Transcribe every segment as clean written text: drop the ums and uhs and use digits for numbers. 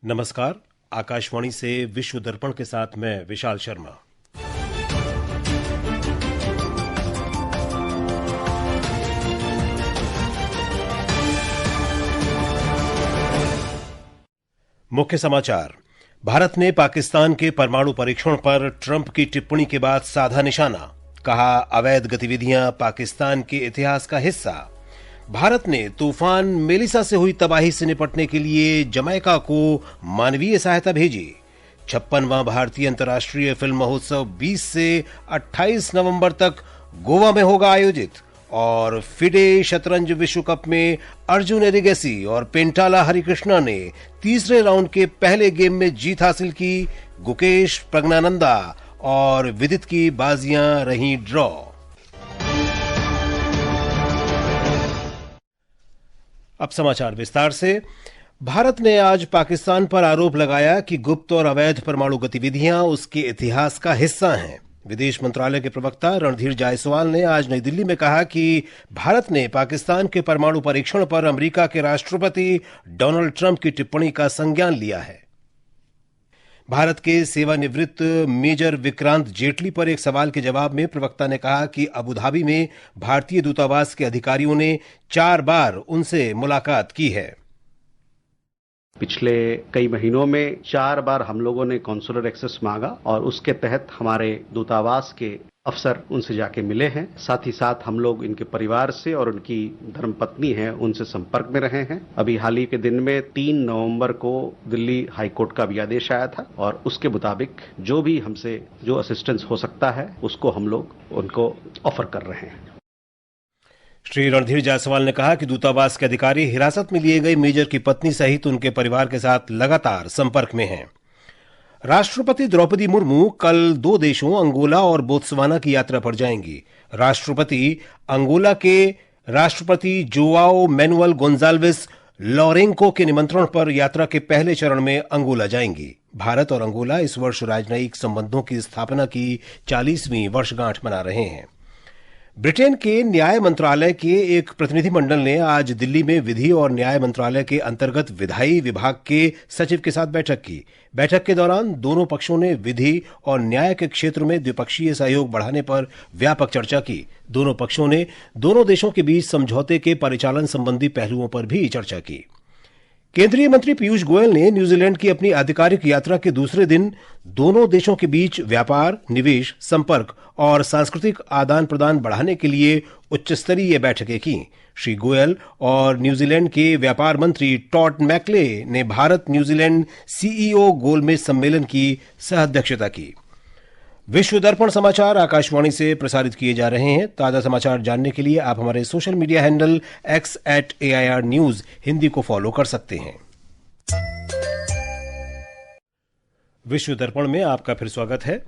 नमस्कार। आकाशवाणी से विश्व दर्पण के साथ मैं विशाल शर्मा। मुख्य समाचार। भारत ने पाकिस्तान के परमाणु परीक्षण पर ट्रंप की टिप्पणी के बाद साधा निशाना, कहा अवैध गतिविधियां पाकिस्तान के इतिहास का हिस्सा। भारत ने तूफान मेलिसा से हुई तबाही से निपटने के लिए जमैका को मानवीय सहायता भेजी। 56वां भारतीय अंतर्राष्ट्रीय फिल्म महोत्सव 20 से 28 नवंबर तक गोवा में होगा आयोजित। और फिडे शतरंज विश्व कप में अर्जुन एरिगेसी और पेंटाला हरिकृष्णा ने तीसरे राउंड के पहले गेम में जीत हासिल की। गुकेश, प्रज्ञानंदा और विदित की बाजियां रहीं ड्रॉ। अब समाचार विस्तार से। भारत ने आज पाकिस्तान पर आरोप लगाया कि गुप्त और अवैध परमाणु गतिविधियां उसके इतिहास का हिस्सा हैं। विदेश मंत्रालय के प्रवक्ता रणधीर जायसवाल ने आज नई दिल्ली में कहा कि भारत ने पाकिस्तान के परमाणु परीक्षण पर अमेरिका के राष्ट्रपति डोनाल्ड ट्रंप की टिप्पणी का संज्ञान लिया है। भारत के सेवानिवृत्त मेजर विक्रांत जेटली पर एक सवाल के जवाब में प्रवक्ता ने कहा कि अबू धाबी में भारतीय दूतावास के अधिकारियों ने 4 बार उनसे मुलाकात की है। पिछले कई महीनों में 4 बार हम लोगों ने कॉन्सुलर एक्सेस मांगा और उसके तहत हमारे दूतावास के अफसर उनसे जाके मिले हैं। साथ ही साथ हम लोग इनके परिवार से और उनकी धर्मपत्नी हैं उनसे संपर्क में रहे हैं। अभी हाल ही के दिन में 3 नवंबर को दिल्ली हाईकोर्ट का भी आदेश आया था और उसके मुताबिक जो भी हमसे जो असिस्टेंस हो सकता है उसको हम लोग उनको ऑफर कर रहे हैं। श्री रणधीर जायसवाल ने कहा कि दूतावास के अधिकारी हिरासत में लिए गए मेजर की पत्नी सहित उनके परिवार के साथ लगातार संपर्क में हैं। राष्ट्रपति द्रौपदी मुर्मू कल 2 देशों अंगोला और बोत्सवाना की यात्रा पर जाएंगी। राष्ट्रपति अंगोला के राष्ट्रपति जोआओ मैनुअल गोंजाल्वेस लॉरेंको के निमंत्रण पर यात्रा के पहले चरण में अंगोला जाएंगी। भारत और अंगोला इस वर्ष राजनयिक संबंधों की स्थापना की 40वीं वर्षगांठ मना रहे हैं। ब्रिटेन के न्याय मंत्रालय के एक प्रतिनिधिमंडल ने आज दिल्ली में विधि और न्याय मंत्रालय के अंतर्गत विधायी विभाग के सचिव के साथ बैठक की। बैठक के दौरान दोनों पक्षों ने विधि और न्याय के क्षेत्र में द्विपक्षीय सहयोग बढ़ाने पर व्यापक चर्चा की। दोनों पक्षों ने दोनों देशों के बीच समझौते के परिचालन संबंधी पहलुओं पर भी चर्चा की। केंद्रीय मंत्री पीयूष गोयल ने न्यूजीलैंड की अपनी आधिकारिक यात्रा के दूसरे दिन दोनों देशों के बीच व्यापार, निवेश, संपर्क और सांस्कृतिक आदान प्रदान बढ़ाने के लिए उच्च स्तरीय बैठकें की। श्री गोयल और न्यूजीलैंड के व्यापार मंत्री टॉड मैकले ने भारत न्यूजीलैंड सीईओ गोलमेज सम्मेलन की सह-अध्यक्षता की। विश्व दर्पण समाचार आकाशवाणी से प्रसारित किए जा रहे हैं। ताजा समाचार जानने के लिए आप हमारे social media handle x@AIR News Hindi को फॉलो कर सकते हैं। विश्व दर्पण में आपका फिर स्वागत है।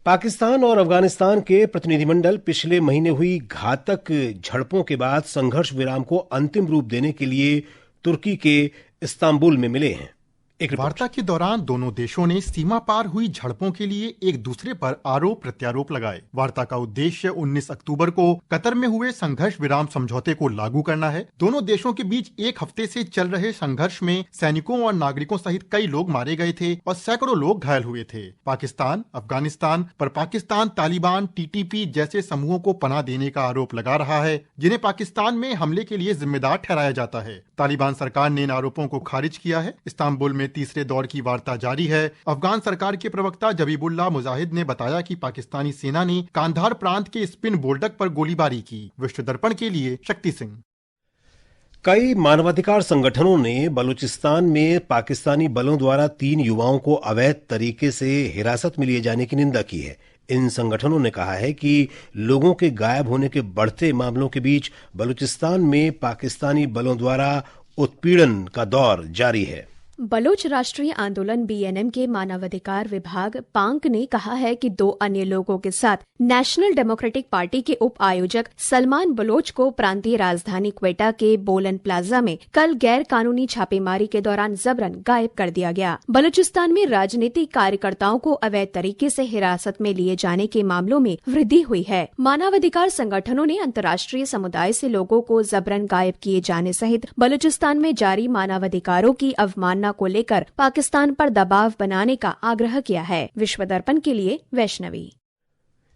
पाकिस्तान और अफगानिस्तान के प्रतिनिधिमंडल पिछले महीने हुई घातक झड़पों के बाद संघर्ष विराम को अंतिम रूप देने के लिए तुर्की के इस्तांबुल में मिले हैं। वार्ता के दौरान दोनों देशों ने सीमा पार हुई झड़पों के लिए एक दूसरे पर आरोप प्रत्यारोप लगाए। वार्ता का उद्देश्य 19 अक्टूबर को कतर में हुए संघर्ष विराम समझौते को लागू करना है। दोनों देशों के बीच 1 हफ्ते से चल रहे संघर्ष में सैनिकों और नागरिकों सहित कई लोग मारे गए थे और सैकड़ों लोग घायल हुए थे। पाकिस्तान अफगानिस्तान पर पाकिस्तान तालिबान TTP जैसे समूहों को पनाह देने का आरोप लगा रहा है, जिन्हें पाकिस्तान में हमले के लिए जिम्मेदार ठहराया जाता है। तालिबान सरकार ने इन आरोपों को खारिज किया है। इस्तांबुल में तीसरे दौर की वार्ता जारी है। अफगान सरकार के प्रवक्ता जबीबुल्लाह मुजाहिद ने बताया कि पाकिस्तानी सेना ने कांधार प्रांत के स्पिन बोल्डक पर गोलीबारी की। विश्व दर्पण के लिए शक्ति सिंह। कई मानवाधिकार संगठनों ने बलूचिस्तान में पाकिस्तानी बलों द्वारा 3 युवाओं को अवैध तरीके से हिरासत में लिए जाने की निंदा की है। इन संगठनों ने कहा है कि लोगों के गायब होने के बढ़ते मामलों के बीच बलूचिस्तान में पाकिस्तानी बलों द्वारा उत्पीड़न का दौर जारी है। बलोच राष्ट्रीय आंदोलन BNM के मानवाधिकार विभाग पांक ने कहा है कि 2 अन्य लोगों के साथ नेशनल डेमोक्रेटिक पार्टी के उप आयोजक सलमान बलोच को प्रांतीय राजधानी क्वेटा के बोलन प्लाजा में कल गैर कानूनी छापेमारी के दौरान जबरन गायब कर दिया गया। बलूचिस्तान में राजनीतिक कार्यकर्ताओं को अवैध तरीके से हिरासत में लिए जाने के मामलों में वृद्धि हुई है। मानवाधिकार संगठनों ने अंतर्राष्ट्रीय समुदाय से लोगों को जबरन गायब किए जाने सहित बलूचिस्तान में जारी मानवाधिकारों की अवमानना घटना को लेकर पाकिस्तान पर दबाव बनाने का आग्रह किया है। विश्व दर्पण के लिए वैष्णवी।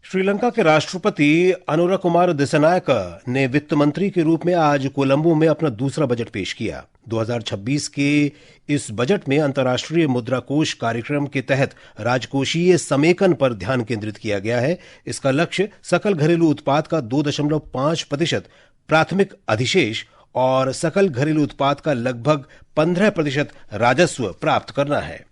श्रीलंका के राष्ट्रपति अनुरा कुमार दिसानायक ने वित्त मंत्री के रूप में आज कोलंबो में अपना दूसरा बजट पेश किया। 2026 के इस बजट में अंतर्राष्ट्रीय मुद्रा कोष कार्यक्रम के तहत राजकोषीय समेकन पर ध्यान केंद्रित किया गया है। इसका लक्ष्य सकल घरेलू उत्पाद का 2.5% प्राथमिक अधिशेष और सकल घरेलू उत्पाद का लगभग 15% राजस्व प्राप्त करना है।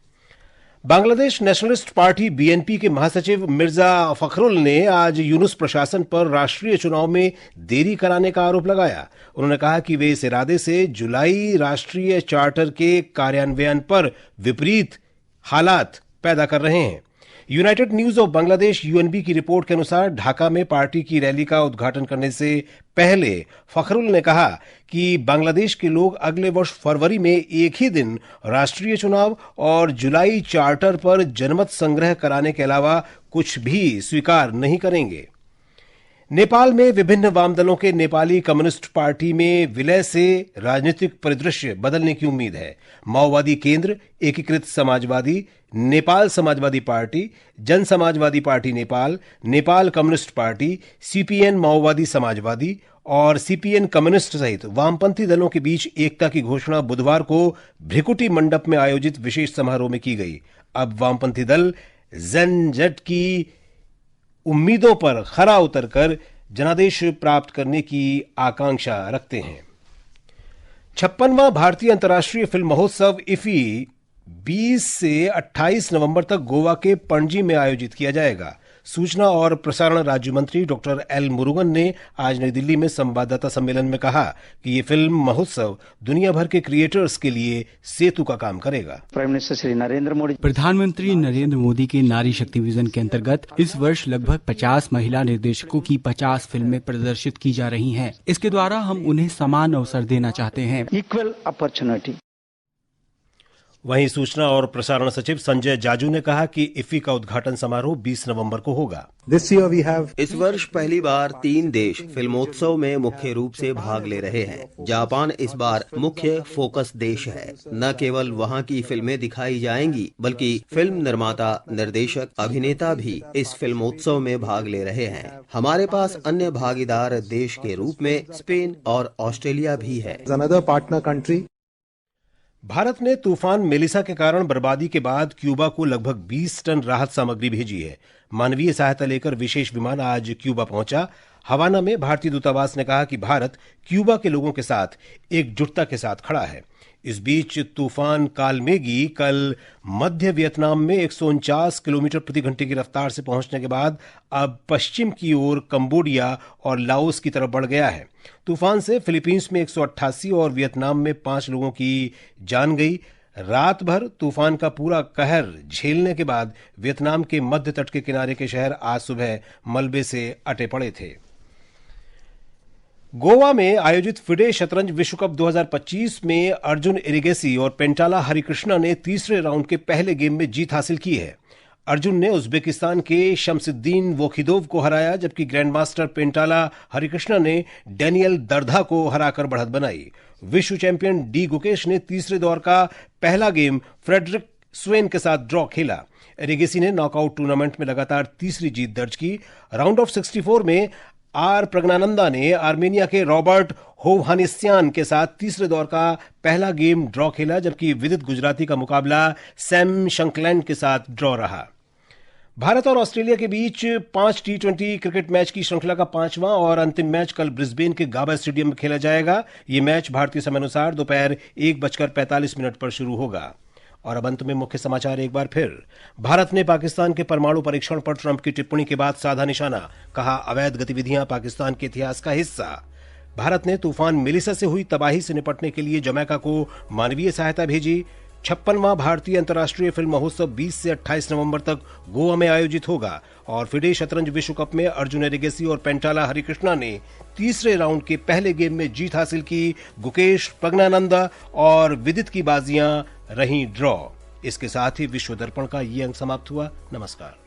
बांग्लादेश नेशनलिस्ट पार्टी बीएनपी के महासचिव मिर्जा फखरुल ने आज यूनुस प्रशासन पर राष्ट्रीय चुनाव में देरी कराने का आरोप लगाया। उन्होंने कहा कि वे इस इरादे से जुलाई राष्ट्रीय चार्टर के कार्यान्वयन पर विपरीत हालात पैदा कर रहे हैं। United news of Bangladesh UNB की रिपोर्ट के अनुसार ढाका में पार्टी की रैली का उद्घाटन करने से पहले फखरुल ने कहा कि बांग्लादेश के लोग अगले वर्ष फरवरी में एक ही दिन राष्ट्रीय चुनाव और जुलाई चार्टर पर जनमत संग्रह कराने के अलावा कुछ भी स्वीकार नहीं करेंगे। नेपाल में विभिन्न वाम दलों के नेपाली कम्युनिस्ट पार्टी में विलय से राजनीतिक परिदृश्य बदलने की उम्मीद है। माओवादी केंद्र, एकीकृत समाजवादी, नेपाल समाजवादी पार्टी, जन Samajwadi party Nepal, Nepal communist party, CPN माओवादी समाजवादी और सीपीएन कम्युनिस्ट सहित वामपंथी दलों के बीच एकता की घोषणा बुधवार को भ्रिकुटी मंडप में आयोजित विशेष समारोह में की गई। अब वामपंथी दल जेनजेड की उम्मीदों पर खरा उतरकर जनादेश प्राप्त करने की आकांक्षा रखते हैं। 56वां भारतीय अंतर्राष्ट्रीय फिल्म महोत्सव इफी 20 से 28 नवंबर तक गोवा के पणजी में आयोजित किया जाएगा। सूचना और प्रसारण राज्य मंत्री डॉक्टर एल मुरुगन ने आज नई दिल्ली में संवाददाता सम्मेलन में कहा कि ये फिल्म महोत्सव दुनिया भर के क्रिएटर्स के लिए सेतु का काम करेगा। प्रधानमंत्री नरेंद्र मोदी के नारी शक्ति विजन के अंतर्गत इस वर्ष लगभग 50 महिला निर्देशकों की 50 फिल्में प्रदर्शित की जा रही हैं। इसके द्वारा हम उन्हें समान अवसर देना चाहते हैं, इक्वल अपॉर्चुनिटी। वहीं सूचना और प्रसारण सचिव संजय जाजू ने कहा कि इफ्फी का उद्घाटन समारोह 20 नवंबर को होगा। इस वर्ष पहली बार 3 देश फिल्मोत्सव में मुख्य रूप से भाग ले रहे हैं। जापान इस बार मुख्य फोकस देश है। न केवल वहां की फिल्में दिखाई जाएंगी, बल्कि फिल्म निर्माता, निर्देशक, अभिनेता भी इस फिल्मोत्सव में भाग ले रहे हैं। हमारे पास अन्य भागीदार देश के रूप में स्पेन और ऑस्ट्रेलिया भी है। भारत ने तूफान मेलिसा के कारण बर्बादी के बाद क्यूबा को लगभग 20 टन राहत सामग्री भेजी है। मानवीय सहायता लेकर विशेष विमान आज क्यूबा पहुंचा। हवाना में भारतीय दूतावास ने कहा कि भारत क्यूबा के लोगों के साथ एकजुटता के साथ खड़ा है। इस बीच तूफान कालमेगी कल मध्य वियतनाम में 149 किलोमीटर प्रति घंटे की रफ्तार से पहुंचने के बाद अब पश्चिम की ओर कंबोडिया और लाओस की तरफ बढ़ गया है। तूफान से फिलीपींस में 188 और वियतनाम में 5 लोगों की जान गई। रात भर तूफान का पूरा कहर झेलने के बाद वियतनाम के मध्य तट के किनारे के शहर आज सुबह मलबे से अटे पड़े थे। गोवा में आयोजित फिडे शतरंज विश्व कप 2025 में अर्जुन एरिगेसी और पेंटाला हरिकृष्णा ने तीसरे राउंड के पहले गेम में जीत हासिल की है। अर्जुन ने उज्बेकिस्तान के शमसुद्दीन वोखिदोव को हराया, जबकि ग्रैंडमास्टर पेंटाला हरिकृष्णा ने डैनियल दर्धा को हराकर बढ़त बनाई। विश्व चैंपियन डी गुकेश ने तीसरे दौर का पहला गेम फ्रेडरिक स्वेन के साथ ड्रॉ खेला। एरिगेसी ने नॉकआउट टूर्नामेंट में लगातार तीसरी जीत दर्ज की। राउंड ऑफ 64 में आर प्रज्ञानंदा ने आर्मेनिया के रॉबर्ट होवहानिस्यान के साथ तीसरे दौर का पहला गेम ड्रॉ खेला, जबकि विदित गुजराती का मुकाबला सैम शंकलैंड के साथ ड्रॉ रहा। भारत और ऑस्ट्रेलिया के बीच 5 टी20 क्रिकेट मैच की श्रृंखला का 5वां और अंतिम मैच कल ब्रिस्बेन के गाबा स्टेडियम में खेला जाएगा। यह मैच भारतीय समय अनुसार दोपहर 1:45 पर शुरू होगा। और अब अंत में मुख्य समाचार एक बार फिर। भारत ने पाकिस्तान के परमाणु परीक्षण पर ट्रंप की टिप्पणी के बाद साधा निशाना, कहा अवैध गतिविधियां पाकिस्तान के इतिहास का हिस्सा। भारत ने तूफान मेलिसा से हुई तबाही से निपटने के लिए जमैका को मानवीय सहायता भेजी। 56वां भारतीय अंतर्राष्ट्रीय फिल्म महोत्सव 20 से 28 नवंबर तक गोवा में आयोजित होगा। और फिडे शतरंज विश्व कप में अर्जुन एरिगेसी और पेंटाला हरिकृष्णा ने तीसरे राउंड के पहले गेम में जीत हासिल की। गुकेश, प्रज्ञानंदा और विदित की बाजियां रहीं ड्रॉ। इसके साथ ही विश्व दर्पण का ये अंक समाप्त हुआ। नमस्कार।